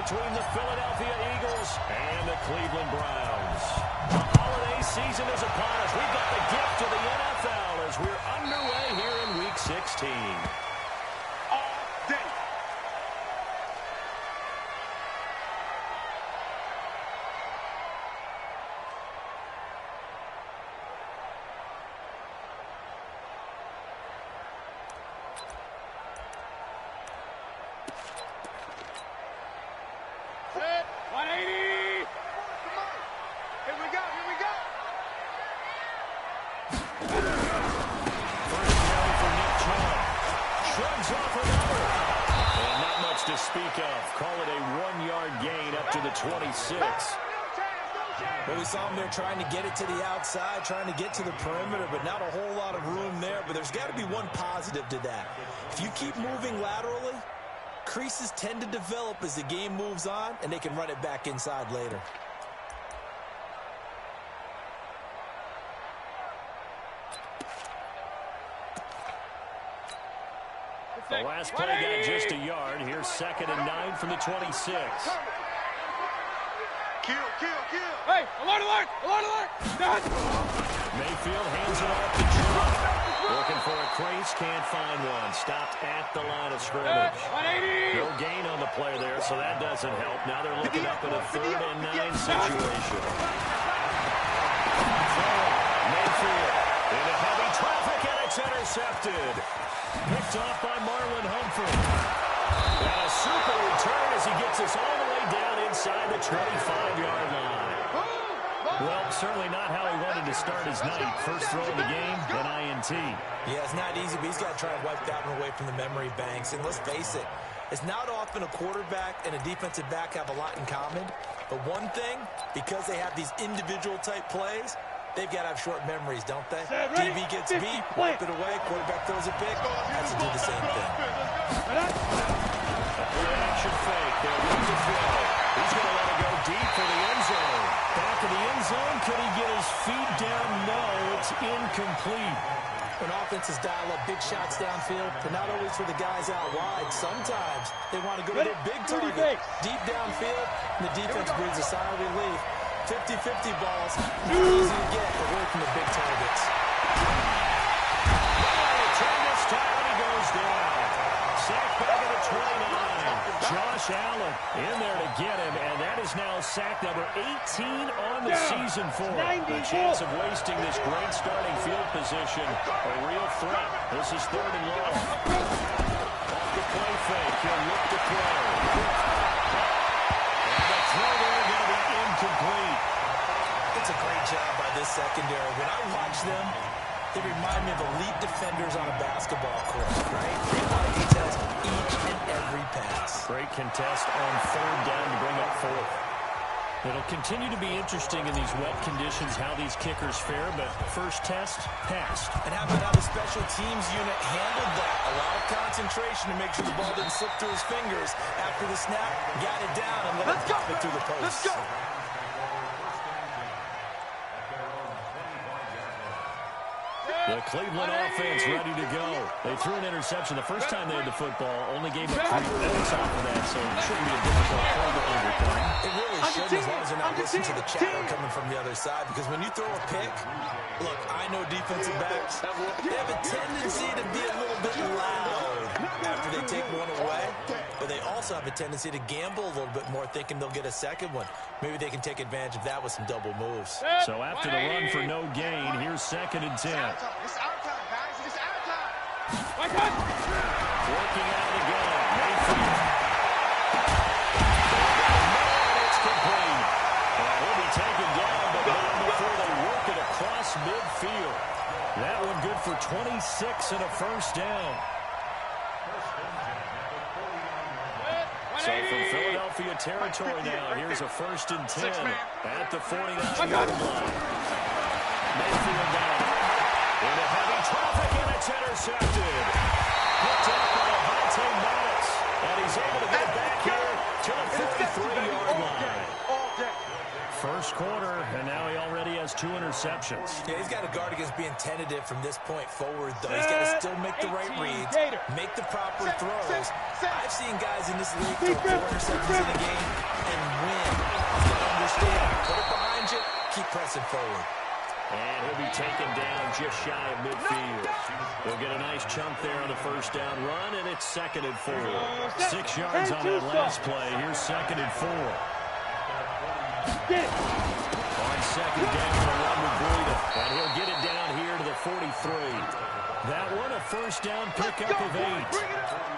between the Philadelphia Eagles and the Cleveland Browns. The holiday season is upon us. We've got the gift of the NFL as we're underway here in Week 16. All day. Set. 180. Here we go. Here we go. First down for Nick Chubb. Shrugs off another. And not much to speak of. Call it a 1-yard gain up to the 26. Well, we saw him there trying to get it to the outside, trying to get to the perimeter, but not a whole lot of room there. But there's got to be one positive to that. If you keep moving laterally, creases tend to develop as the game moves on, and they can run it back inside later. The last play got just a yard. Here's 2nd and 9 from the 26. Kill. Hey, alert, alert, alert, alert. Done. Mayfield hands it off to Chubb. Looking for a crease, can't find one. Stopped at the line of scrimmage. 180. No gain on the play there, so that doesn't help. Now they're looking up at a 3rd and 9 situation. Mayfield into heavy traffic, and it's intercepted. Picked off by Marlon Humphrey. And a super return as he gets us all the way down inside the 25-yard line. Well, certainly not how he wanted to start his night. First throw of the game, an INT. Yeah, it's not easy, but he's got to try and wipe that one away from the memory banks. And let's face it, it's not often a quarterback and a defensive back have a lot in common. But one thing, because they have these individual type plays, they've got to have short memories, don't they? DB gets beat, wipe it away, quarterback throws it big, has to do the same thing. Reaction fake, they'll look to throw. He's going to let it go deep for the end zone. Back in the end zone, could he get his feet down? No, it's incomplete. When offenses dial up big shots downfield, but not always for the guys out wide. Sometimes they want to go to their big target, deep downfield, and the defense breathes a sigh of relief. 50-50 balls, easy to get away from the big targets. Turn this time, he goes down. Sacked back at the 29. Josh Allen in there to get him, and that is now sack number 18 on the season for him. The chance of wasting this great starting field position, a real threat. This is 3rd and long. Off the play fake, he'll look to throw. And the throw there going to be incomplete. It's a great job by this secondary. When I watch them, they remind me of elite defenders on a basketball court, right? They want to contest each and every pass. Great contest on 3rd down to bring up 4th. It'll continue to be interesting in these wet conditions how these kickers fare, but first test, passed. And how about how the special teams unit handled that? A lot of concentration to make sure the ball didn't slip through his fingers. After the snap, got it down and let it pop it through the post. Let's go. The Cleveland offense ready to go. They threw an interception the first time they had the football. Only gave up 3 points off of that, so it shouldn't be a difficult play to overcome. It really shouldn't, as long as they're not listening to the chatter coming from the other side. Because when you throw a pick, look, I know defensive backs, they have a tendency to be a little bit loud after they take one away. But they also have a tendency to gamble a little bit more, thinking they'll get a second one. Maybe they can take advantage of that with some double moves. So after the run for no gain, here's 2nd and 10. It's our time, guys. It's our time. Working out of the gun. Mayfield. It's complete. And he'll be taken down, but not before they work it across midfield. That one good for 26 and a first down. So from Philadelphia territory now, here's a 1st and 10 at the 49-yard line. Mayfield down. Into heavy traffic, and it's intercepted. Picked up by Avonte Maddox. And he's able to get back here to the 33-yard line. First quarter, and now he already has 2 interceptions. Yeah, he's got to guard against being tentative from this point forward, though. He's got to still make the right reads, make the proper throws. I've seen guys in this league throw 4 interceptions in a game pressing forward. And he'll be taken down just shy of midfield. They'll get a nice chunk there on the first down run, and it's 2nd and 4. 6 yards on that last play. Here's 2nd and 4. On 2nd down, the run with Breida. And he'll get it down here to the 43. That one a first down pickup of 8.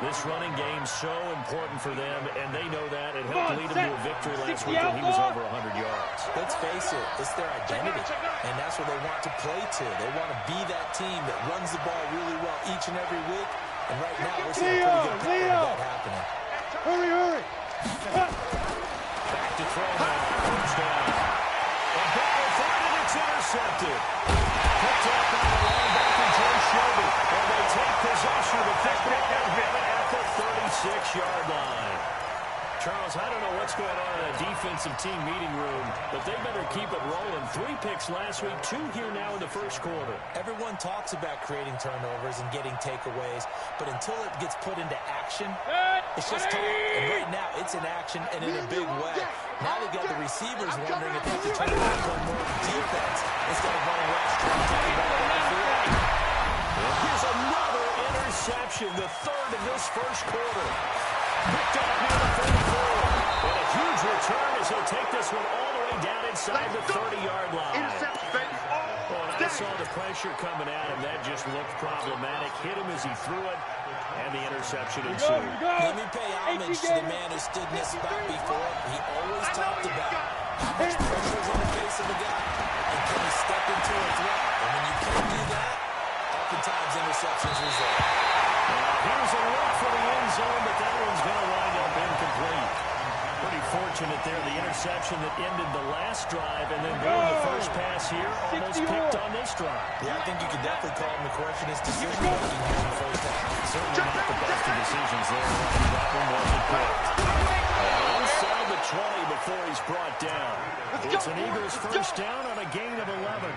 This running game so important for them, and they know that. It helped lead them to a victory last week when he was over 100 yards. Let's face it, it's their identity, and that's what they want to play to. They want to be that team that runs the ball really well each and every week, and right now we're seeing a pretty good picture of that happening. Hurry. Back to throw now. First down. And Ball for it, and it's intercepted. Picked up by the linebacker, Joe Shelby. And they take possession of the football at the 36-yard line. Charles, I don't know what's going on in a defensive team meeting room, but they better keep it rolling. 3 picks last week, 2 here now in the first quarter. Everyone talks about creating turnovers and getting takeaways, but until it gets put into action, it's just talk. And right now, it's in action and in a big way. Now they've got the receivers wondering if they have to turn it back on more defense instead of running last trying to take it back on the field. Here's another interception, the 3rd of this first quarter. Picked up near the 34. And a huge return as he'll take this one all the way down inside the 30-yard line. Oh, and I saw the pressure coming at him. That just looked problematic. Hit him as he threw it, and the interception ensued. Let me pay homage to the man who stood in this spot before. He always talked about how much pressure is in the face of a guy, and can he step into a threat. And when you can't do that, oftentimes interceptions result. Here's a look for the end zone, but that one's going to wind up incomplete. Pretty fortunate there, the interception that ended the last drive, and then going the first pass here, almost picked on this drive. Yeah, I think you could definitely call him the question his decision-making here in the first half. Certainly not the best of decisions there. That one wasn't picked. Inside the 20 before he's brought down. It's an Eagles first down on a gain of 11.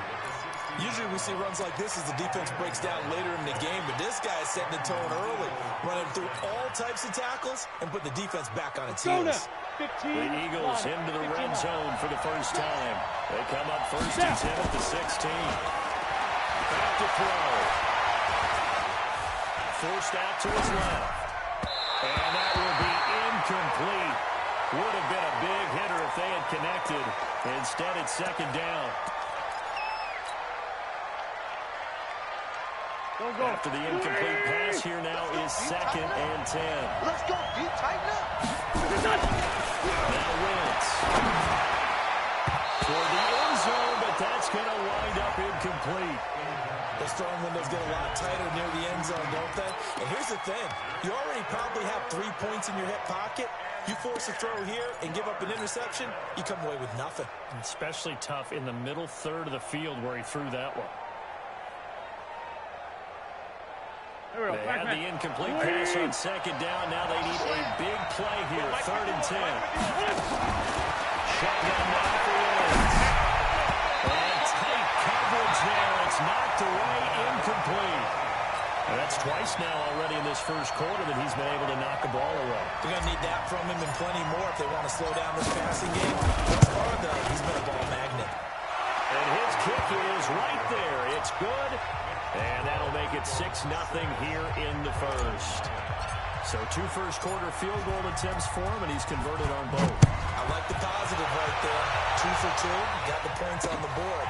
Usually we see runs like this as the defense breaks down later in the game, but this guy is setting the tone early, running through all types of tackles and put the defense back on its heels. The Eagles into the red zone for the first time. They come up first and 10 at the 16. Back to throw. Forced out to his left. And that will be incomplete. Would have been a big hitter if they had connected. Instead, it's 2nd down. After the incomplete pass, here now is 2nd and 10. Let's go. You tighten up. Now Wentz. Toward the end zone, but that's going to wind up incomplete. Those throwing windows get a lot tighter near the end zone, don't they? And here's the thing. You already probably have 3 points in your hip pocket. You force a throw here and give up an interception, you come away with nothing. Especially tough in the middle third of the field where he threw that one. They had the incomplete pass on 2nd down. Now they need a big play here. 3rd and 10. Shotgun now for Wentz. And tight coverage there. It's knocked away, incomplete. And that's twice now already in this first quarter that he's been able to knock the ball away. They're going to need that from him and plenty more if they want to slow down this passing game. Thus far, though, he's been a ball magnet. And his kick is right there. It's good. And that'll make it 6-0 here in the first. So 2 first-quarter field goal attempts for him, and he's converted on both. I like the positive right there. 2 for 2, got the points on the board.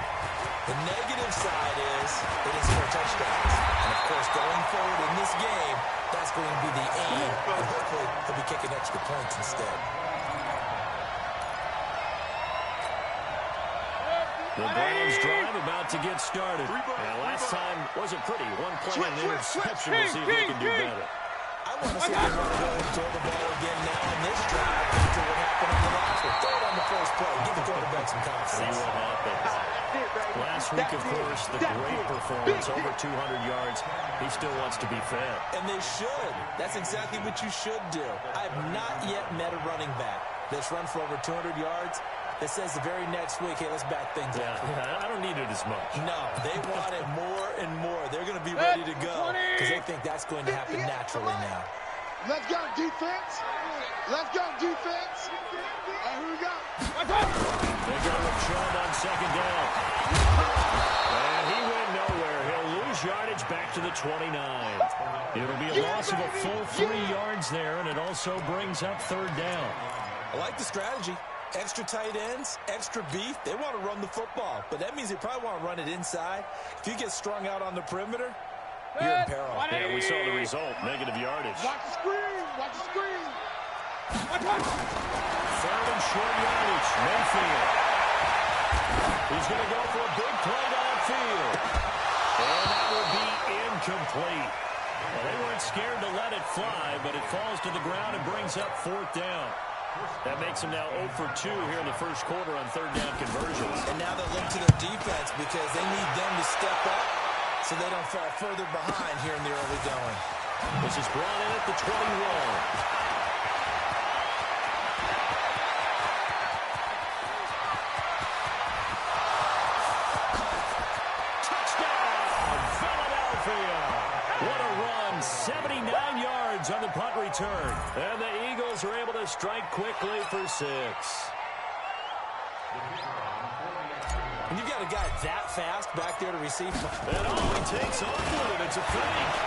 The negative side is it is 4 touchdowns. And, of course, going forward in this game, that's going to be the aim. And hopefully he'll be kicking extra points instead. The Browns drive about to get started. And last time wasn't pretty. 1 play and an interception. We'll see if they can do better. I want to see them run go and throw the ball again now in this drive after what happened on the last one. Throw it on the first play. Give the quarterback some confidence. See what happens. Last week, of course, the great performance, over 200 yards. He still wants to be fed. And they should. That's exactly what you should do. I have not yet met a running back that's run for over 200 yards that says the very next week, hey, let's back things up. Yeah, I don't need it as much. No, they want it more and more. They're going to be ready to go because they think that's going to happen naturally now. Let's go, defense. Let's go, defense. All right, here we go. They go with Chubb on 2nd down. up to the 29. It'll be a loss of a full 3 yards there, and it also brings up third down. I like the strategy. Extra tight ends, extra beef. They want to run the football, but that means they probably want to run it inside. If you get strung out on the perimeter, you're in peril. Yeah, we saw the result, negative yardage. Watch the screen. Watch the screen. Third and short yardage. Mayfield. He's going to go for a big play downfield. And that will be incomplete. Well, they weren't scared to let it fly, but it falls to the ground and brings up fourth down. That makes them now 0 for 2 here in the first quarter on third down conversions. And now they look to their defense because they need them to step up so they don't fall further behind here in the early going. This is brought in at the 21. What a run, 79 yards on the punt return. And the Eagles are able to strike quickly for 6. When you've got a guy that fast back there to receive. And he takes off with it. It's a fake.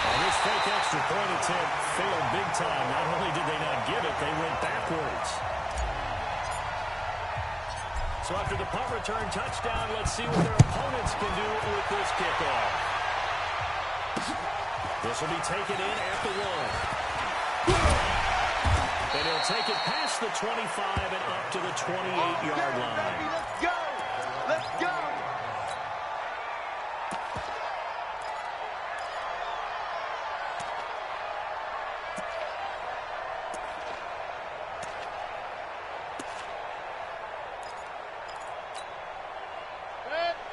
And this fake extra point attempt failed big time. Not only did they not give it, they went backwards. So after the punt return touchdown, let's see what their opponents can do with this kickoff. This will be taken in at the 1. And he'll take it past the 25 and up to the 28-yard line. Let's go. Let's go.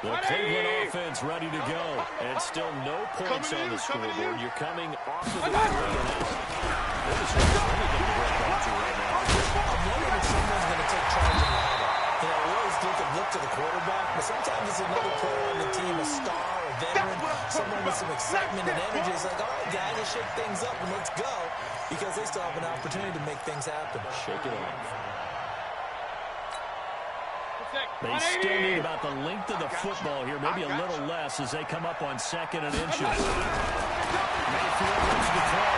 The Cleveland offense ready to go. And still no points on the scoreboard. You're coming off of the 3 and out. This is only going to break off to right now. I'm wondering if someone's going to take charge of the huddle. You know, we always look to the quarterback, but sometimes it's another player on the team, a star, a veteran, someone with some excitement and energy. It's like, all right, guys, let's shake things up and let's go, because they still have an opportunity to make things happen. Shake it off. They still need about the length of the football here, maybe a little less as they come up on 2nd and inches. Mayfield looks to throw.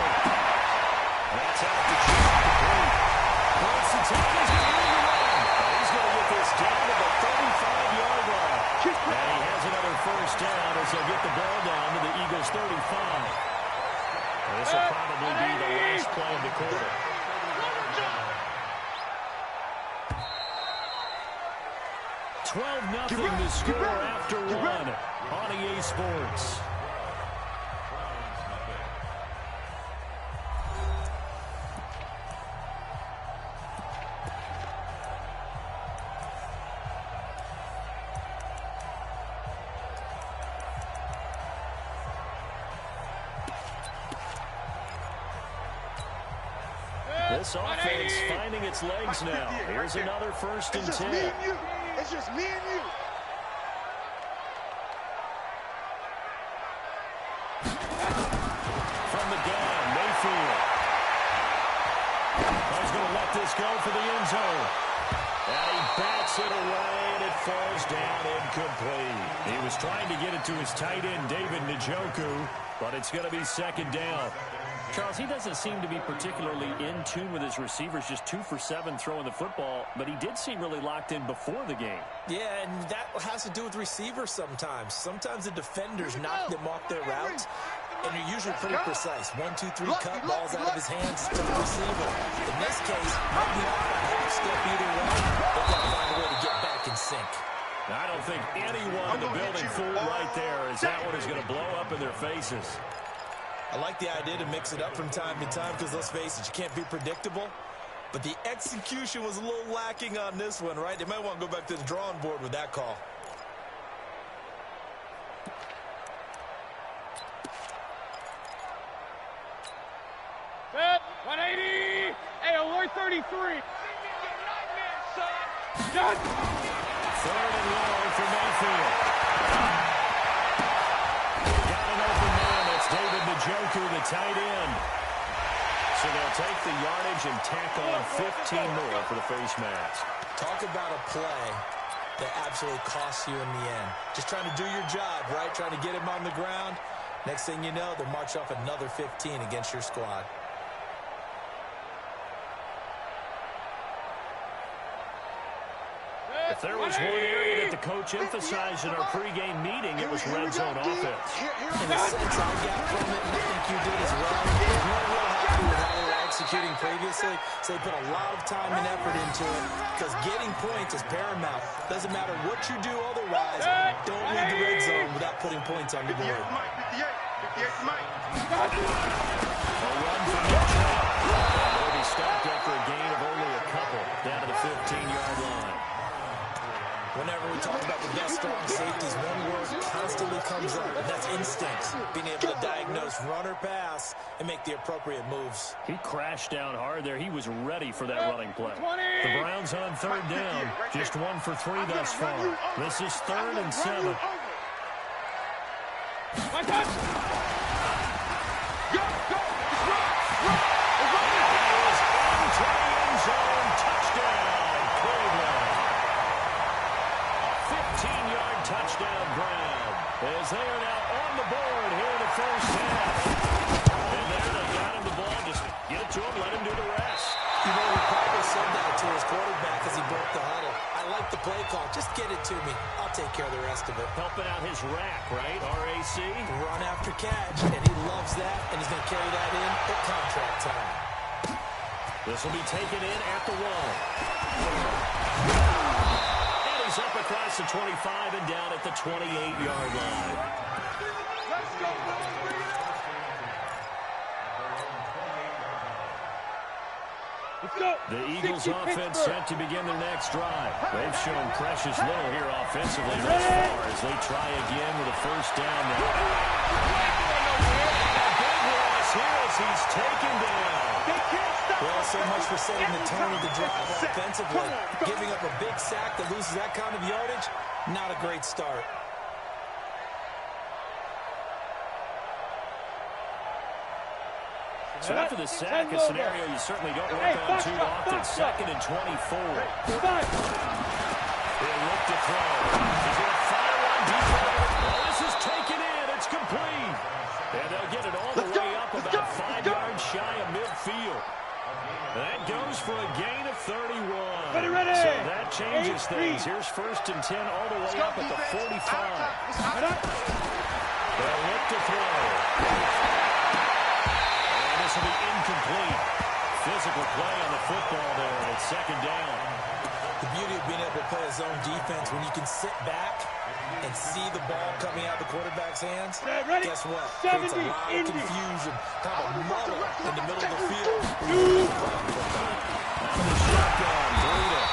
That's out to complete. Wants to take his he's going to get this down to the 35-yard line. And he has another first down as they'll get the ball down to the Eagles' 35. This will probably be the last play of the quarter. 12-0 to score after 1 on EA Sports. This offense finding its legs now. Here's another 1st and 10. It's just me and you. From the gun, Mayfield. He's going to let this go for the end zone. And he bats it away, and it falls down incomplete. He was trying to get it to his tight end, David Njoku, but it's going to be 2nd down. Charles, he doesn't seem to be particularly in tune with his receivers, just 2 for 7 throwing the football, but he did seem really locked in before the game. Yeah, and that has to do with receivers sometimes. Sometimes the defenders knock them off their routes, and they're usually pretty precise. 1, 2, 3, cut balls out of his hands to the receiver. In this case, might be off by half step either way. They've got to find a way to get back in sync. I don't think anyone in the building fooled right there, as that one is going to blow up in their faces. I like the idea to mix it up from time to time because, let's face it, you can't be predictable. But the execution was a little lacking on this one, right? They might want to go back to the drawing board with that call. Set, 180. Hey, alert 33. Done. 3rd and long for Mayfield. Got an open man. That's David Njoku, the tight end. So they'll take the yardage and tack on 15 more for the face mask. Talk about a play that absolutely costs you in the end. Just trying to do your job, right? Trying to get him on the ground. Next thing you know, they'll march off another 15 against your squad. If there was one area that the coach emphasized in our pregame meeting, it was red zone offense. In the sense I got from it, and I think you did as well, they weren't real happy with how they were executing previously, so they put a lot of time and effort into it, because getting points is paramount. Doesn't matter what you do otherwise, don't leave the red zone without putting points on the board. 58 to Mike. A run from Mitchell. Will be stopped after a gain of only a couple down to the 15-yard line. Whenever we talk about the best strong safeties, one word constantly comes up, and that's instinct. Being able to diagnose run or pass and make the appropriate moves. He crashed down hard there. He was ready for that running play. The Browns on third down. Just 1 for 3 thus far. This is 3rd and 7. My touch! Go! Into the end zone. Touchdown, Cleveland. 15-yard touchdown grab. As they are now on the board here in the first half. And there they got him the ball. Just get it to him, let him do the rest. You know, he probably said that to his quarterback as he broke the huddle. I like the play call. Just get it to me. I'll take care of the rest of it. Helping out his rack, right? RAC. Run after catch, and he loves that, and he's going to carry that in at contract time. This will be taken in at the 1. And he's up across the 25 and down at the 28-yard line. Let's go, boys. Let's go! The Eagles offense set to begin their next drive. They've shown precious little here offensively thus far as they try again with a first down now. A big loss here as he's taken down. Well, so much for setting the tone of the drive offensively. Giving up a big sack that loses that kind of yardage, not a great start. So after the sack, a scenario you certainly don't work on too often. 2nd and 24. They'll look to throw. He's going to fire on defense. Well, this is taken in. It's complete. And they'll get it all the way up about 5 yards shy of midfield. That goes for a gain of 31. Ready. So that changes things. Here's 1st and 10 all the way up at the 45. They'll look to throw. This will be incomplete. Physical play on the football there, and it's 2nd down. The beauty of being able to play a zone defense when you can sit back and see the ball coming out of the quarterback's hands. Guess what? Creates a lot of confusion, kind of a muddle in the middle of the field. Out of the shotgun, Breida.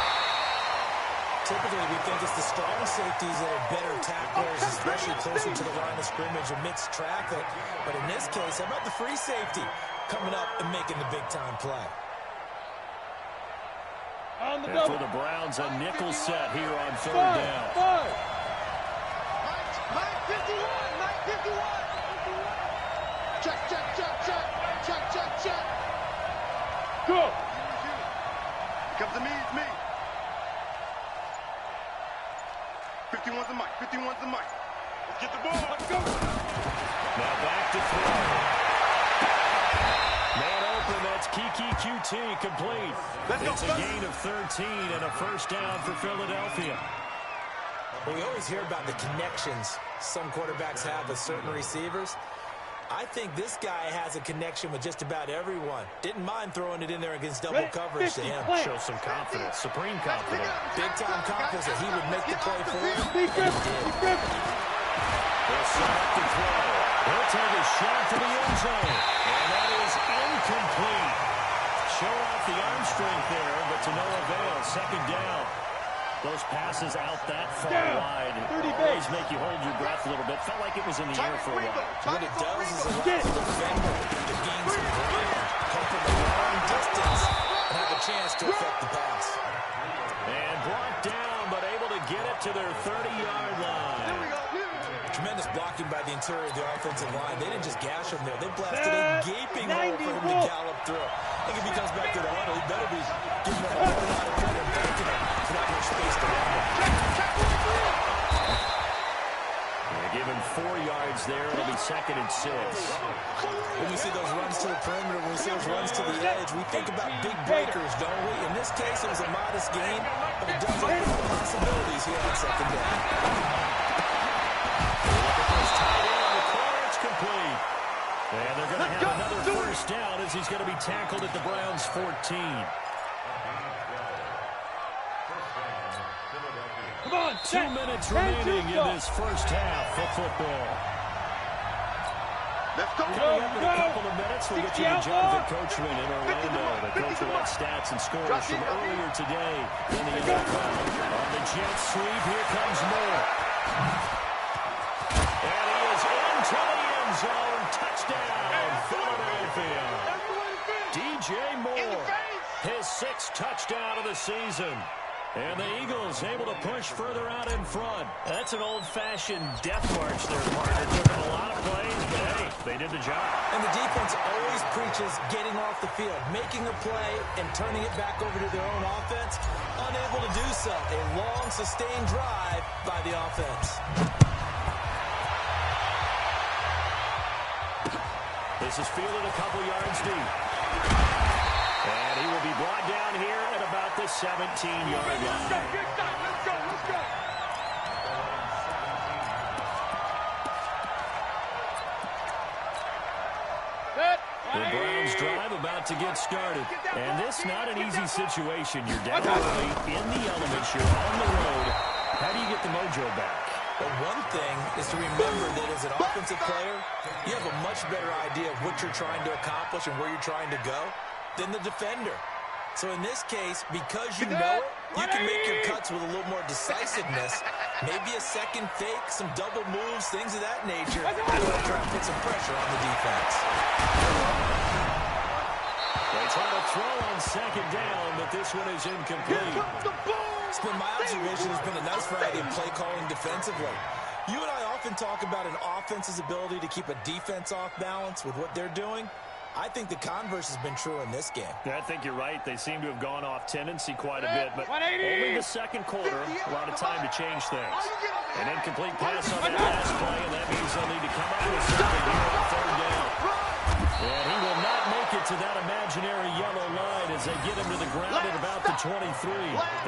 Typically, we think it's the strong safeties that are better tacklers, especially closer to the line of scrimmage amidst traffic. But in this case, how about the free safety coming up and making the big-time play? And for the Browns, a nickel set here on 3rd down. Mike 51. Check. Go! It comes to me, it's me. 51's the Mike. Let's get the ball. Let's go. Now back to throw. Man open, that's Kiki QT, complete. It's a gain of 13 and a first down for Philadelphia. Well, we always hear about the connections some quarterbacks have with certain receivers. I think this guy has a connection with just about everyone. Didn't mind throwing it in there against double coverage to him. Show some confidence, supreme confidence. Big-time confidence that he would make the play for him. They'll set up the throw. He'll take a shot to the end zone. And that is incomplete. Showed off the arm strength there, but to no avail. 2nd down. Those passes out that far wide always make you hold your breath a little bit. Felt like it was in the air for a while. What it does is allow the defender to gain some ground, come from a long distance, and have a chance to affect the pass. And brought down, but able to get it to their 30-yard line. Tremendous blocking by the interior of the offensive line. They didn't just gash him there. They blasted a gaping hole for him to gallop through. I think if he comes back to the huddle, he better be giving him a whole lot of credit, thanking him for that much space to run. yards there. It'll be 2nd and 6. When we see those runs to the perimeter, when we see those runs to the edge, we think about big breakers, don't we? In this case, it was a modest gain, but it does open up possibilities here on 2nd down. Look at this tight end in the corner. It's complete. And they're going to have another first down as he's going to be tackled at the Browns' 14. Come on, 2 minutes remaining in this first half of football. Let's go. Coming up in a couple of minutes, we'll get you to Jonathan Coachman in Orlando. The coach will have stats and scores from earlier today in the NFL. On the jet sweep, here comes Moore. And he is into the end zone. Touchdown, Philadelphia. DJ Moore, his 6th touchdown of the season. And the Eagles able to push further out in front. That's an old-fashioned death march there, partner. Took them a lot of plays, but hey, they did the job. And the defense always preaches getting off the field, making a play, and turning it back over to their own offense. Unable to do so. A long, sustained drive by the offense. This is fielded a couple yards deep. And he will be brought down here at about the 17-yard line. Let's go. The Browns drive about to get started. And this not an easy situation. You're down early, in the elements, you're on the road. How do you get the mojo back? But one thing is to remember that as an offensive player, you have a much better idea of what you're trying to accomplish and where you're trying to go than the defender. So in this case, because you know it, you can make your cuts with a little more decisiveness. Maybe a second fake, some double moves, things of that nature. Try to put some pressure on the defense. They try to throw on 2nd down, but this one is incomplete. It's been my observation there's been a nice variety of play calling defensively. You and I often talk about an offense's ability to keep a defense off balance with what they're doing. I think the converse has been true in this game. I think you're right. They seem to have gone off tendency quite a bit, but only the 2nd quarter, a lot of time to change things. An incomplete pass on that last play, and that means they'll need to come up with something here on 3rd down. And he will not make it to that imaginary yellow line as they get him to the ground at about the 23.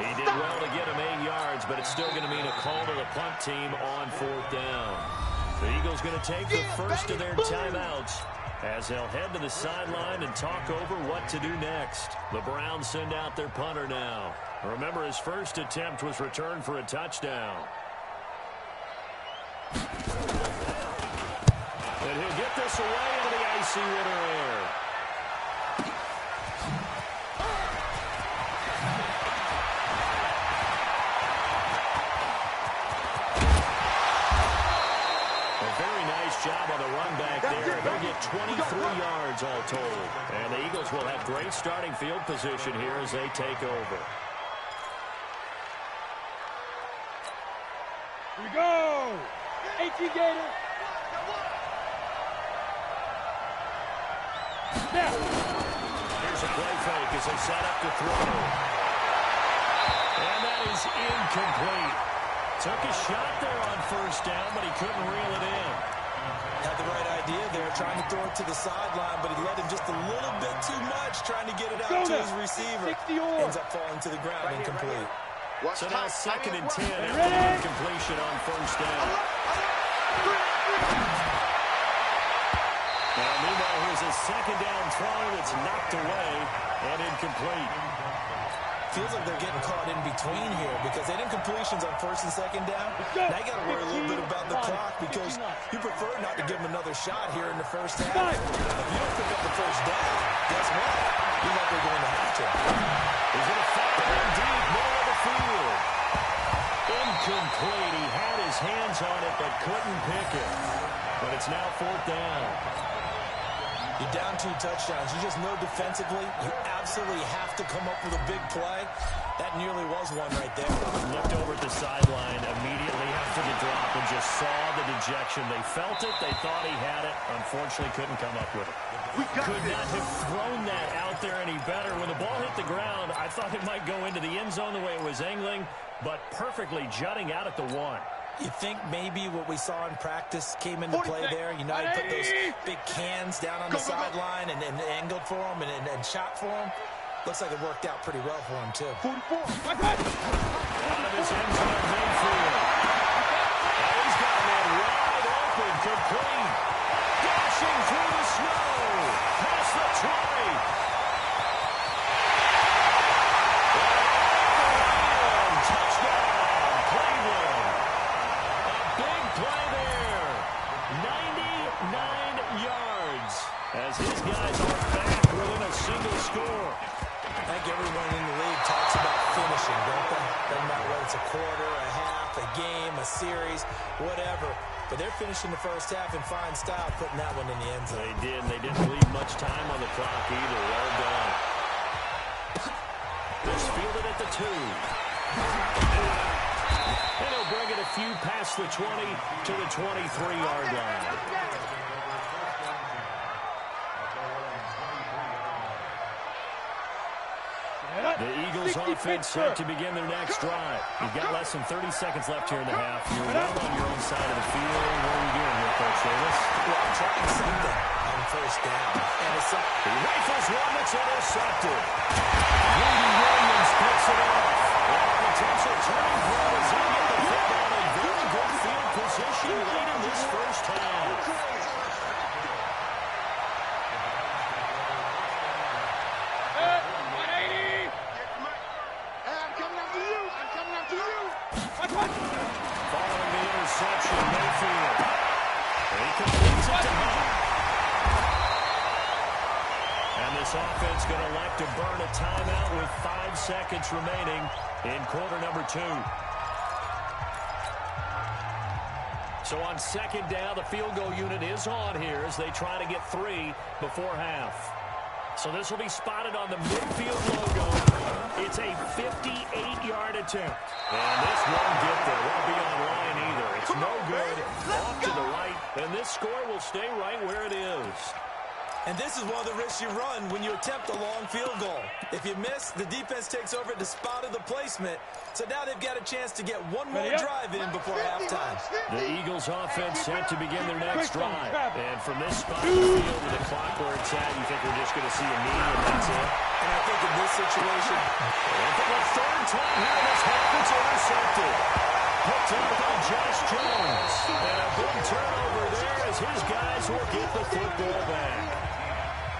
He did well to get him 8 yards, but it's still going to mean a call to the punt team on 4th down. The Eagles going to take the first of their timeouts as they'll head to the sideline and talk over what to do next. The Browns send out their punter now. Remember, his first attempt was returned for a touchdown. And he'll get this away into the icy winter air. Job on the run back there. They'll get 23 yards all told. And the Eagles will have great starting field position here as they take over. Here we go. 18 Gator. Now. Here's a play fake as they set up to throw. And that is incomplete. Took a shot there on 1st down, but he couldn't reel it in. Had the right idea there, trying to throw it to the sideline, but he let him just a little bit too much, trying to get it out to his receiver. Ends up falling to the ground, incomplete. So now 2nd and 10 after the incompletion on 1st down. Now, meanwhile, here's a 2nd down throw that's knocked away and incomplete. Feels like they're getting caught in between here because they did incompletions on 1st and 2nd down. Now you got to worry a little bit about the clock because you prefer not to give them another shot here in the first half. If you don't pick up the 1st down, guess what? You're likely going to have to. He's going to fire in deep, middle of the field. Incomplete. He had his hands on it but couldn't pick it. But it's now 4th down. You're down 2 touchdowns. You just know defensively you absolutely have to come up with a big play. That nearly was one right there. Looked over at the sideline immediately after the drop and just saw the dejection. They felt it. They thought he had it. Unfortunately, couldn't come up with it. Could not have thrown that out there any better. When the ball hit the ground, I thought it might go into the end zone the way it was angling, but perfectly jutting out at the 1. You think maybe what we saw in practice came into play there? You know, he put those big cans down on the sideline and angled for him and shot for him. Looks like it worked out pretty well for him, too. 44. Out of his end zone, Mayfield. Oh, he's got that wide open, complete. Dashing through the snow. Past the 20. As his guys are back within a single score. I think everyone in the league talks about finishing, don't they? Doesn't matter whether it's a quarter, a half, a game, a series, whatever. But they're finishing the first half in fine style, putting that one in the end zone. They did, and they didn't leave much time on the clock either. Well done. Just fielded at the 2. And he'll bring it a few past the 20 to the 23-yard line. The Eagles offense set to begin their next drive. You've got less than 30 seconds left here in the half. You're well on your own side of the field. What are you doing here, Coach Davis? Well, I'm trying something on first down. And it's he rifles one that's intercepted. Brady Williams picks it off. And a potential turning point as he gets the football in very good field position late in this first half. Following the interception, Mayfield. He completes it to Hunt. And this offense going to elect to burn a timeout with 5 seconds remaining in quarter number 2. So on second down, the field goal unit is on here as they try to get 3 before half. So this will be spotted on the midfield logo. It's a 58-yard attempt. And this won't get there. Won't be on line either. It's no good. Off to the right. And this score will stay right where it is. And this is one of the risks you run when you attempt a long field goal. If you miss, the defense takes over at the spot of the placement. So now they've got a chance to get one more drive in before halftime. The Eagles offense set to begin their next drive. And from this spot in the field with the clock where it's at, you think we're just going to see a knee and that's it? And I think in this situation, and for the third time here, this half it's intercepted. Picked up by Josh Jones. And a big turnover there as his guys will get the football back.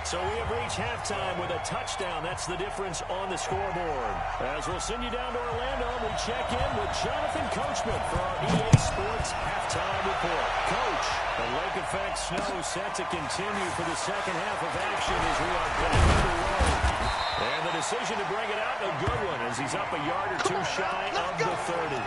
So we have reached halftime with a touchdown. That's the difference on the scoreboard. As we'll send you down to Orlando, we check in with Jonathan Coachman for our EA Sports Halftime Report. Coach, the lake effect snow set to continue for the second half of action as we are back underway. And the decision to bring it out, a good one, as he's up a yard or 2 shy of the 30.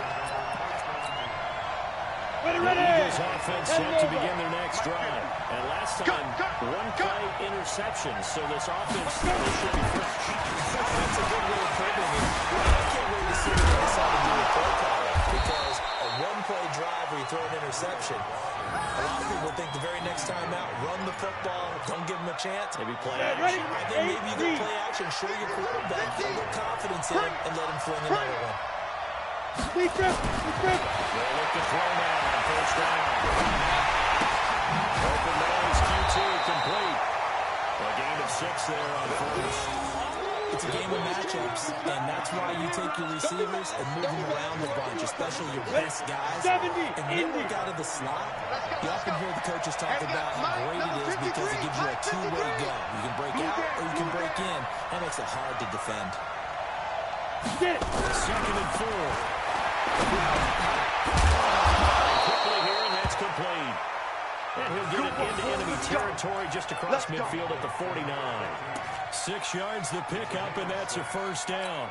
The Eagles offense set to begin their next drive. And last time, 1-play interception. So this offense still should be fresh. That's a good way of putting it. I can't wait to see what they decide to do with play calling, because a 1-play drive where you throw an interception, a lot of people think the very next time out, run the football, don't give them a chance. Maybe play action. I think maybe you go play action, show your quarterback, put a little confidence in him, and let him fling another one. They'll look to throw now on first down. Open nose, Q2 complete. A gain of 6 there on first. It's a game of matchups, and that's why you take your receivers and move them around the bunch, especially your best guys. And when they work out of the slot, you often hear the coaches talk about how great it is because it gives you a two-way go. You can break out or you can break in. That makes it hard to defend. Second and 4. Quickly here, and that's complete. And he'll get it into enemy territory just across midfield at the 49. 6 yards the pickup, and that's a first down.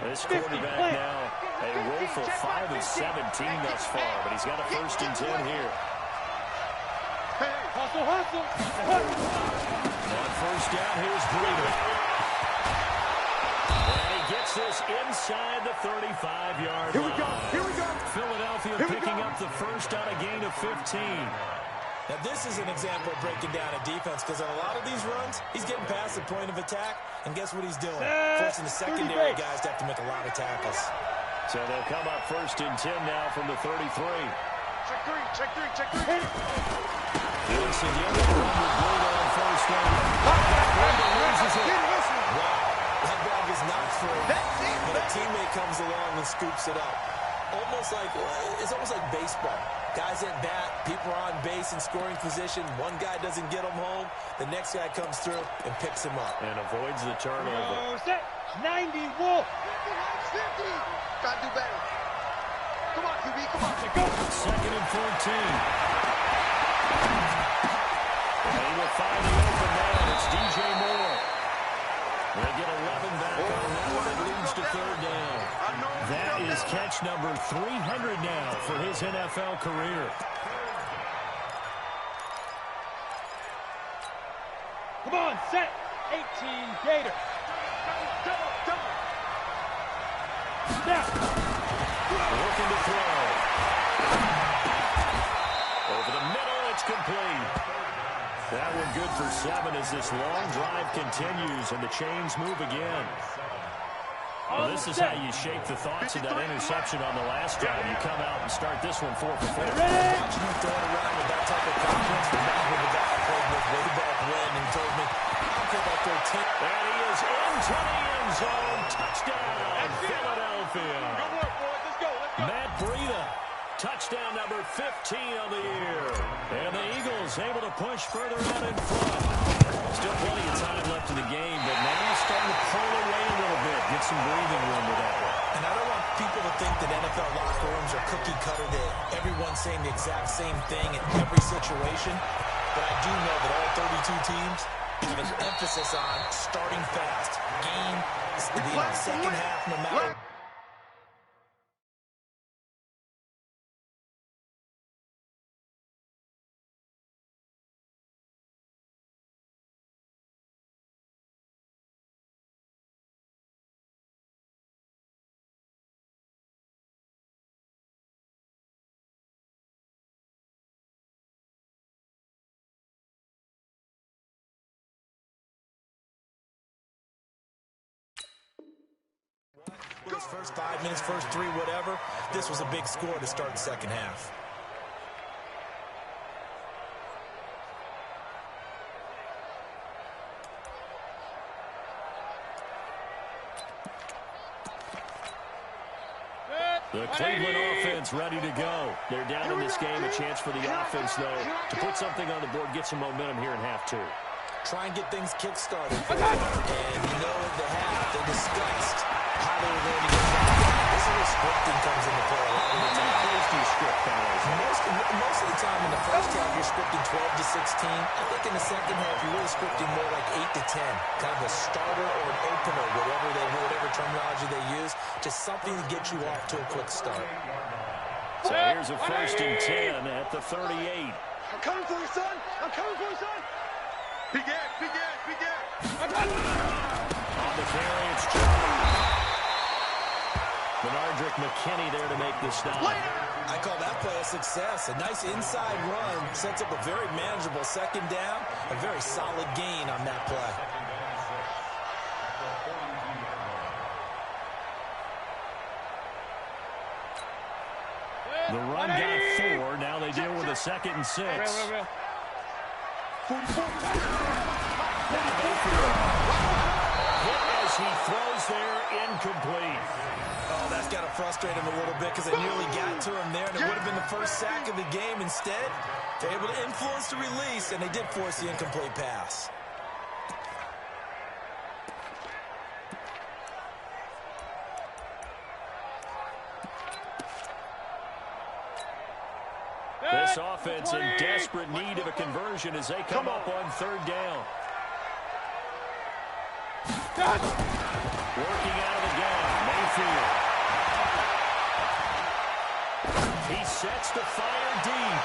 This quarterback now a woeful 5 of 17 thus far, but he's got a first and 10 here. On first down, here's Breeder. Gets this inside the 35-yard line. Here we go. Philadelphia picking up the first on a gain of 15. Now, this is an example of breaking down a defense, because on a lot of these runs, he's getting past the point of attack, and guess what he's doing? Forcing the secondary guys to have to make a lot of tackles. So they'll come up first and 10 now from the 33. Check three, check three, check three. Once again, the run with Bruno on first down. Bruno loses it. Wow, that ball is not through, but a teammate comes along and scoops it up. It's almost like baseball. Guys at bat, people are on base in scoring position. One guy doesn't get him home. The next guy comes through and picks him up. And avoids the turnover. Oh, set. 90, Wolf. 50. Gotta do better. Come on, QB, come on. Go. Second and 14. They will find the open man. It's DJ Moore. They get 11 back on that one. It leads to third down. That is catch number 300 now for his NFL career. Come on, set. 18, Gator. Snap. Looking to throw. Over the middle, it's complete. That one good for 7 as this long drive continues and the chains move again. Well, this is how you shape the thoughts of that interception on the last drive. You come out and start this one 4 for 4. Watching him throw it around with that type of confidence, remember the guy I played with way back when and told me, I don't care about 13. And he is into the end zone. Touchdown, Philadelphia. Good work, boys. Let's go, let's go. Matt Breida, touchdown number 15 of the year. And the Eagles able to push further out in front. Still plenty of time left in the game, but now starting to pull away a little bit. Get some breathing room with that one. And I don't want people to think that NFL locker rooms are cookie cutter, that everyone's saying the exact same thing in every situation. But I do know that all 32 teams have an emphasis on starting fast. Game, the second half, no matter. Those first 5 minutes, first 3, whatever, this was a big score to start the second half. The Cleveland offense ready to go. They're down in this game. A chance for the offense, though, to put something on the board, get some momentum here in half 2. Try and get things kick-started. And you know at the half, they discussed how they were going to get back. This is where scripting comes into play a lot of the time. Most of the time in the first half, you're scripting 12 to 16. I think in the second half, you're really scripting more like 8 to 10. Kind of a starter or an opener, whatever terminology they use. Just something to get you off to a quick start. So here's a first and 10 at the 38. I'm coming for you, son. I'm coming for you, son. Big ass, big ass, big ass. On the carry, it's Jones. Benardrick McKinney there to make the stop. I call that play a success. A nice inside run sets up a very manageable second down. A very solid gain on that play. The run got 4. Now they deal with a 2nd and 6. Hit as he throws there, incomplete. Oh, that's got to frustrate him a little bit because it nearly got to him there, and it would have been the first sack of the game. Instead, they're able to influence the release, and they did force the incomplete pass. This offense in desperate need of a conversion as they come up on 3rd down. Working out of the gun, Mayfield. He sets the fire deep.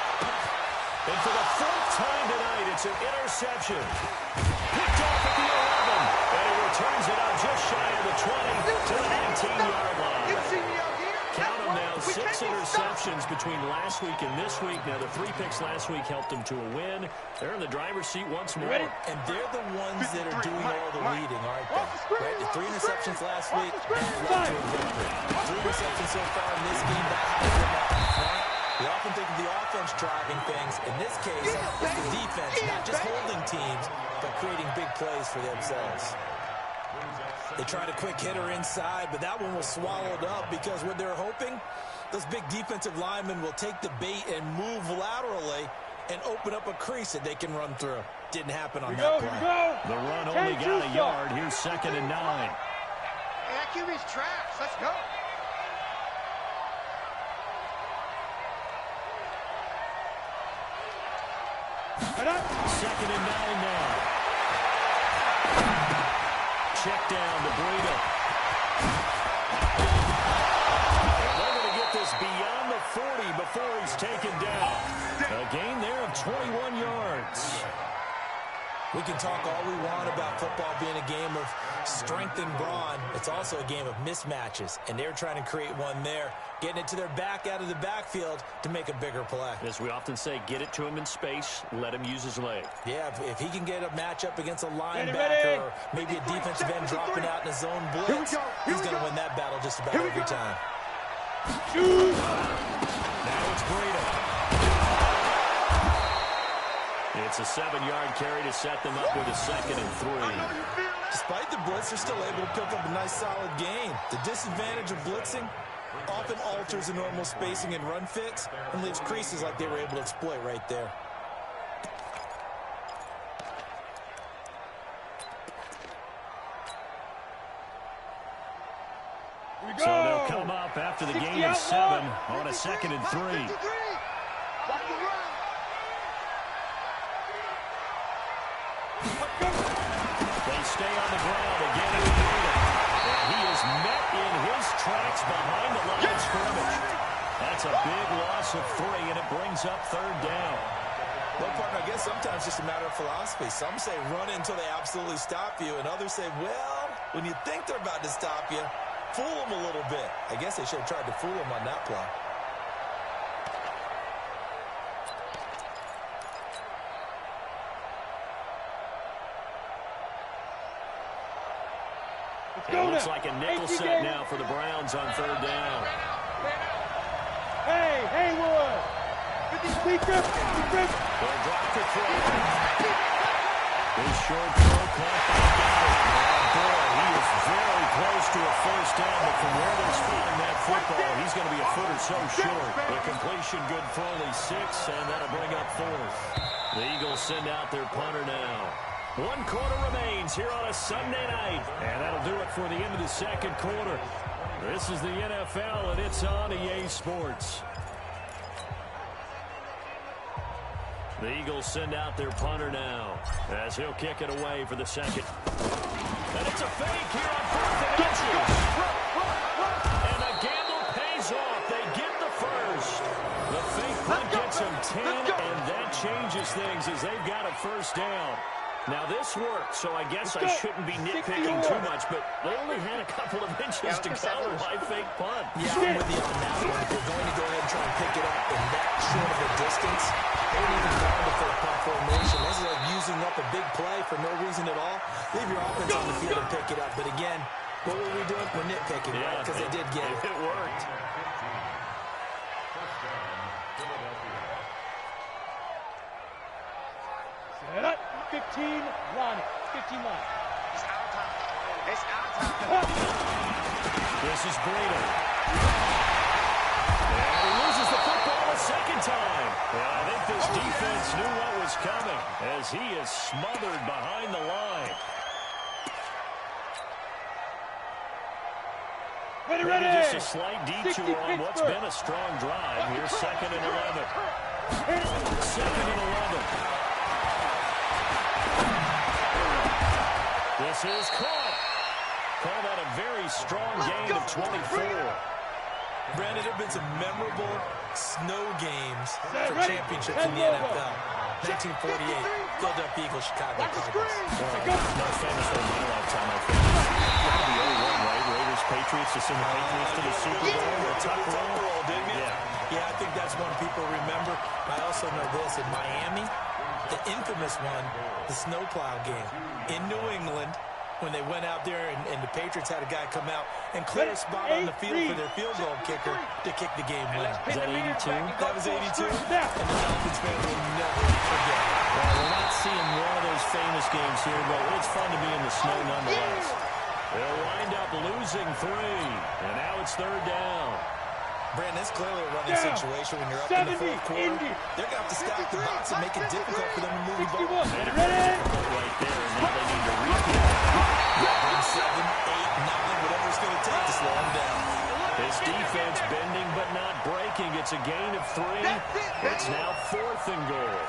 And for the 4th time tonight, it's an interception. Picked off at the 11. And he returns it out just shy of the 20 to the 19-yard line. You see me out here? Count them now, 6 interceptions between last week and this week. Now, the 3 picks last week helped them to a win. They're in the driver's seat once more. And they're the ones that are doing all the leading, aren't they? Right? The 3 interceptions last week led to a victory. 3 interceptions so far in this game. That has them up in front. We often think of the offense driving things. In this case, it's the defense, not just holding teams, but creating big plays for themselves. They tried a quick hitter inside, but that one was swallowed up because what they're hoping, those big defensive linemen will take the bait and move laterally and open up a crease that they can run through. Didn't happen on that play. The run only got a yard. Here's 2nd and 9. Hey, that QB's trash. Let's go. Second and 9 now. Check down to Breida. And they're going to get this beyond the 40 before he's taken down. A gain there of 21 yards. We can talk all we want about football being a game of strength and brawn. It's also a game of mismatches, and they're trying to create one there, getting it to their back out of the backfield to make a bigger play. As we often say, get it to him in space, let him use his leg. Yeah, if he can get a matchup against a linebacker or maybe a defensive end dropping out in a zone blitz, he's going to win that battle just about every time. Now it's Breida. It's a 7-yard carry to set them up with a 2nd and 3. Despite the blitz, they're still able to pick up a nice solid gain. The disadvantage of blitzing often alters the normal spacing and run fits and leaves creases like they were able to exploit right there. So they'll come up after the gain of 7 on a 2nd and 3. They stay on the ground again in the unit. And he is met in his tracks behind the line of scrimmage. That's a big loss of 3, and it brings up 3rd down. Well, partner, I guess sometimes it's just a matter of philosophy. Some say run until they absolutely stop you, and others say, well, when you think they're about to stop you, fool them a little bit. I guess they should have tried to fool them on that play. It looks like a nickel set now for the Browns on 3rd down. Hey, Haywood! They'll drop to throw. His short throw caught by Goddard. Oh, boy, he is very close to a 1st down, but from where they're spotting that football, he's going to be a foot or so short. The completion good for only 6, and that'll bring up 4th. The Eagles send out their punter now. 1 quarter remains here on a Sunday night. And that'll do it for the end of the 2nd quarter. This is the NFL, and it's on EA Sports. The Eagles send out their punter now as he'll kick it away for the 2nd. And it's a fake here on 4th and inches. And the gamble pays off. They get the 1st. The fake punt gets them 10, and that changes things as they've got a 1st down. Now, this worked, so I guess I shouldn't be nitpicking too much, but they only had a couple of inches to cover my fake punt. Yeah, I'm with you on that one. If you're going to go ahead and try and pick it up in that short of a distance, they don't even go to full punt formation. This is like using up a big play for no reason at all. Leave your offense on the field and pick it up. But again, what were we doing? We're nitpicking, right? Because they did get it. It worked. Set up. 15 line. 15 line. It's our time. It's our time. This is Breida. And he loses the football a 2nd time. And I think this defense knew what was coming as he is smothered behind the line. Maybe just a slight detour on what's been a strong drive. Here's 2nd and 11. 2nd and 11. This is caught. Call that a very strong gain of 24. Brandon, there have been some memorable snow games for championships in the NFL. 1948, Philadelphia Eagles, Chicago Cardinals. Not famous in my lifetime, I think. That would be 01, right? Raiders, Patriots, to send the Patriots to the Super Bowl. A tough roll, didn't it? Yeah, I think that's one people remember. I also know this, in Miami, the infamous one, the snowplow game in New England. when they went out there and the Patriots had a guy come out and clear a spot on the field for their field goal kicker to kick the game winner. Is that 82? That was 82. And the Dolphins fans will never forget. Well, we're not seeing one of those famous games here, but it's fun to be in the snow nonetheless. They'll wind up losing 3, and now it's 3rd down. Brandon, it's clearly a running situation when you're up in the fourth quarter. They're going to have to stack the box and make it difficult for them to move the ball. Made it difficult right there, and now they need to repeat it. 7, 8, 9, whatever it's going to take to slow them down. This defense bending but not breaking. It's a gain of 3. It's now 4th and goal.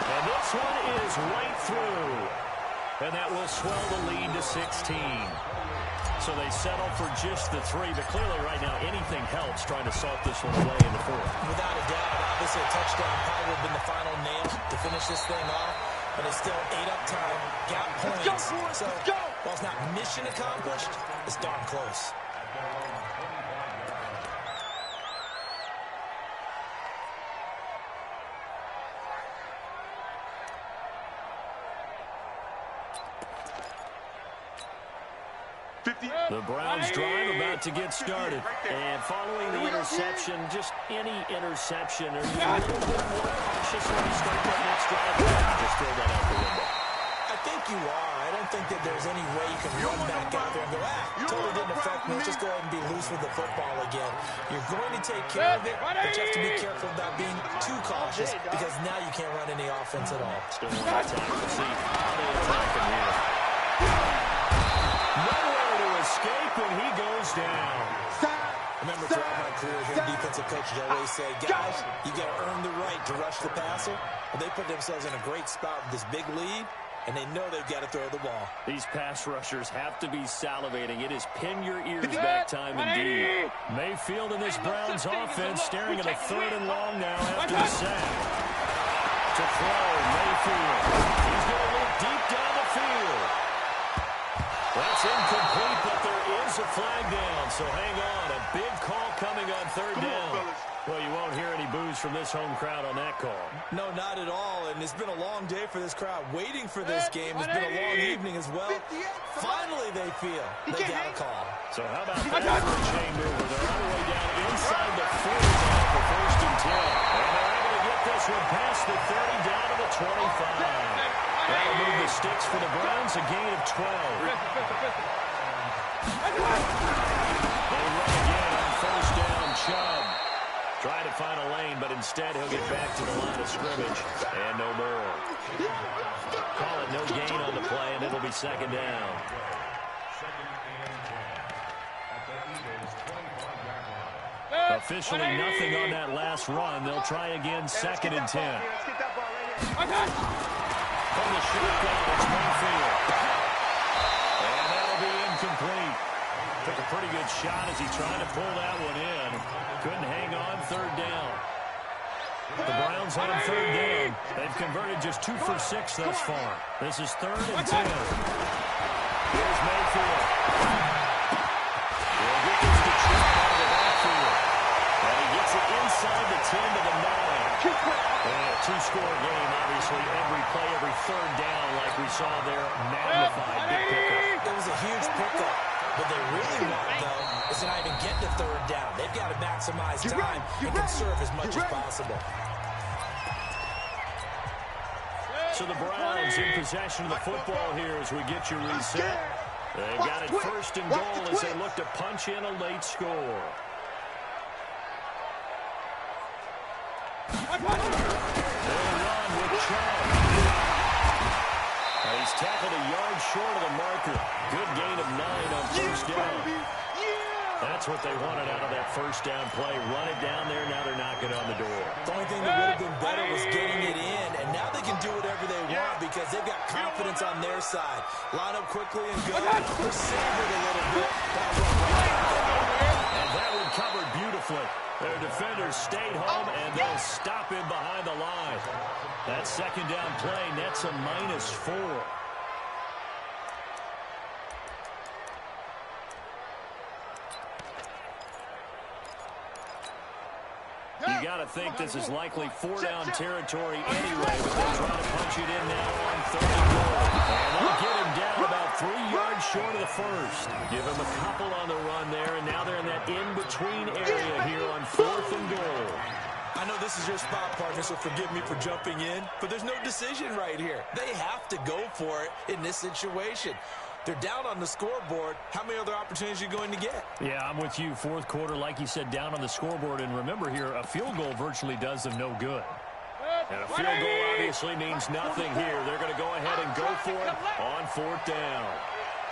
And this one is right through. And that will swell the lead to 16. So they settle for just the 3, but clearly right now anything helps trying to salt this one away in the 4th. Without a doubt, obviously a touchdown probably would have been the final nail to finish this thing off, but it's still 8 up time, got points. So while it's not mission accomplished, it's darn close. The Browns drive about to get started. And following the interception, just any interception, are you a little bit more cautious when you start that next drive? Just throw that out the window. I think you are. I don't think that there's any way you can run back out there and go, totally didn't affect me. Let's just go ahead and be loose with the football again. You're going to take care of it, but you have to be careful about being too cautious because now you can't run any offense at all. Still on the attack. We'll see how they attack him here. Nowhere to escape, and he goes down. Remember, throughout my career here, defensive coaches always say, guys, you got to earn the right to rush the passer. Well, they put themselves in a great spot with this big lead, and they know they've got to throw the ball. These pass rushers have to be salivating. It is pin your ears back time indeed. Mayfield and this Browns offense staring at a 3rd and long now after the sack. To throw, Mayfield. He's going to look deep down the field. That's incomplete, but there is a flag down, so hang on. A big call coming on 3rd down. Well, you won't hear any boos from this home crowd on that call. No, not at all, and it's been a long day for this crowd waiting for this game. It's been a long evening as well. Finally, they feel they got a call. So how about that for a chain mover? They're all the way down inside the 40 now for 1st and 10. And they're able to get this one past the 30 down to the 25. That'll move the sticks for the Browns, a gain of 12. They run again on 1st down, Chubb. Try to find a lane, but instead he'll get back to the line of scrimmage. And no more. Call it no gain on the play, and it'll be 2nd down. Officially nothing on that last run. They'll try again, 2nd and 10. From the shotgun, it's Mayfield. And that'll be incomplete. Took a pretty good shot as he tried to pull that one in. Couldn't hang on, 3rd down. The Browns on 3rd down. They've converted just 2 for 6 thus far. This is 3rd and 10. Here's Mayfield. He'll get this to Chubb out of the backfield. And he gets it inside the 10 to the 9. And a 2-score game, obviously. Every play, every 3rd down, like we saw there, magnified. Big pickup. It was a huge pickup. What they really want, though, is to not even get to 3rd down. They've got to maximize time and conserve as much as possible. So the Browns in possession of the football here as we get you reset. They've got it 1st and goal as they look to punch in a late score. They'll run with Chubb. He's tackled a yard short of the marker. Good gain of 9 on 1st down. That's what they wanted out of that 1st down play. Run it down there. Now they're knocking on the door. The only thing that would have been better was getting it in, and now they can do whatever they want because they've got confidence on their side. Line up quickly and go. They're savored a little bit. And that one covered beautifully. Their defenders stayed home, and they'll stop him behind the line. That 2nd down play nets a -4. You got to think this is likely 4-down territory anyway, but they'll try to punch it in now on 3rd and goal. And they'll get him down about 3 yards short of the first. Give him a couple on the run there, and now they're in that in-between area here on 4th and goal. I know this is your spot, partner, so forgive me for jumping in, but there's no decision right here. They have to go for it in this situation. They're down on the scoreboard. How many other opportunities are you going to get? Yeah, I'm with you. 4th quarter, like you said, down on the scoreboard. And remember here, a field goal virtually does them no good. And a field goal obviously means nothing here. They're going to go ahead and go for it on 4th down.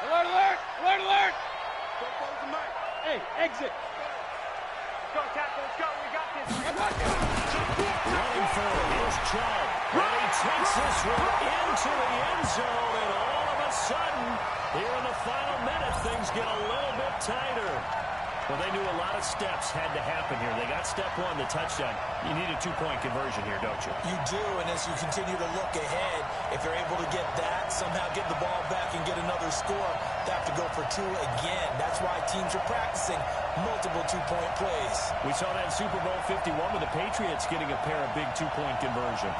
Alert, alert, alert, alert. Hey, exit. Go, tackle, let's go. We got this. Running for it. Here's Chubb. And he takes this one into the end zone. And all of a sudden, here in the final minute, things get a little bit tighter. Well, they knew a lot of steps had to happen here. They got step 1, the touchdown. You need a 2-point conversion here, don't you? You do, and as you continue to look ahead, if they're able to get that, somehow get the ball back and get another score, they have to go for 2 again. That's why teams are practicing multiple 2-point plays. We saw that in Super Bowl 51 with the Patriots getting a pair of big 2-point conversions.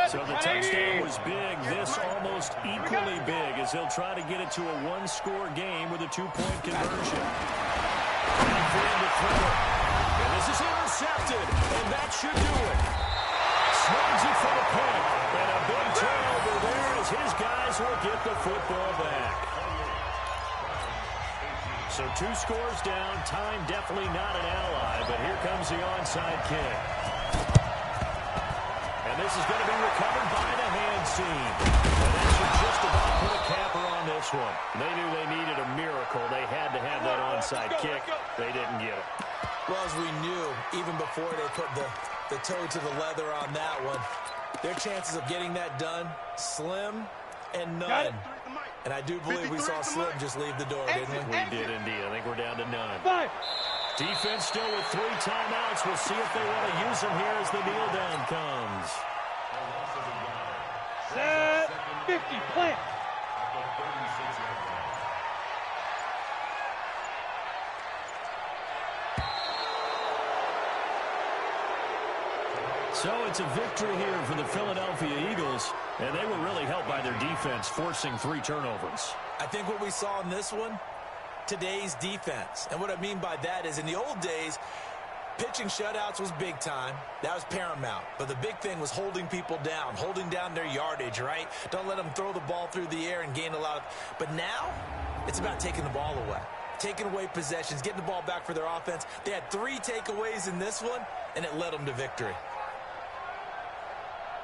So the touchdown was big. This almost equally big as they'll try to get it to a 1-score game with a 2-point conversion. And this is intercepted, and that should do it. Snags it for the punt, and a big turnover there as his guys will get the football back. So 2 scores down. Time definitely not an ally, but here comes the onside kick. And this is going to be recovered by the hand team. And that should just about put a capper on this one. They knew they needed a miracle. They had to have that onside kick. They didn't get it. Well, as we knew, even before they put the toe to the leather on that one, their chances of getting that done, slim and none. And I do believe we saw Slim just leave the door, didn't we? We did indeed. I think we're down to none. 5. Defense still with 3 timeouts. We'll see if they want to use them here as the kneel down comes. Set. 50. Plant. So it's a victory here for the Philadelphia Eagles, and they were really helped by their defense, forcing 3 turnovers. I think what we saw in this one, today's defense. And what I mean by that is in the old days, pitching shutouts was big time. That was paramount. But the big thing was holding people down, holding down their yardage, right? Don't let them throw the ball through the air and gain a lot of... But now, it's about taking the ball away. Taking away possessions, getting the ball back for their offense. They had 3 takeaways in this one, and it led them to victory.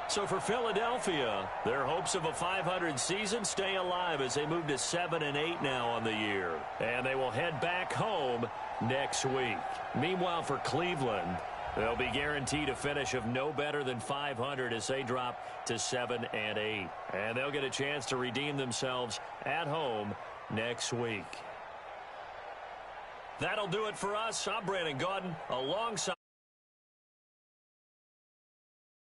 So for Philadelphia, their hopes of a 500 season stay alive as they move to 7-8 now on the year. And they will head back home next week. Meanwhile, for Cleveland, they'll be guaranteed a finish of no better than 500 as they drop to 7-8. And they'll get a chance to redeem themselves at home next week. That'll do it for us. I'm Brandon Gaudin alongside